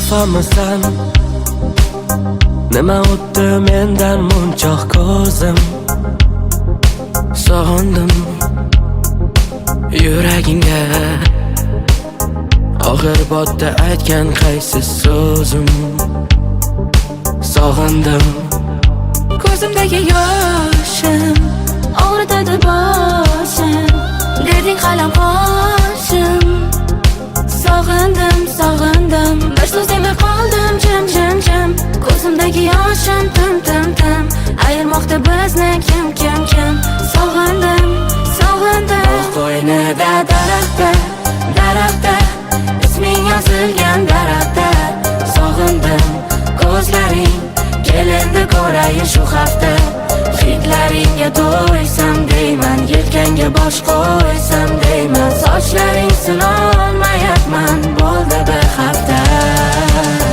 xafamisan? Nima o'tdi mendan munchoq ko'zim? Sog'indim yuragingga, og'ir botdi aytgan qaysi so'zim. Sog'indim ko'zimdagi yoshim, og'ritadi boshim, derding qalam qoshim. Sog'indim, sog'indim, bir so'z demay qoldim jim. Ko'zimdagi yoshim tim, ayirmoqda bizni kim. Sog'indim, sog'indim. Qo'ynida daraxtda isming yozilgan daraxtda. Sog'indim ko'zlaring, kelindi ko'rayin shu hafta. Hidlaringga to'ysam deyman, yelkangga bosh qo'ysam deyman. Sochlaring sinov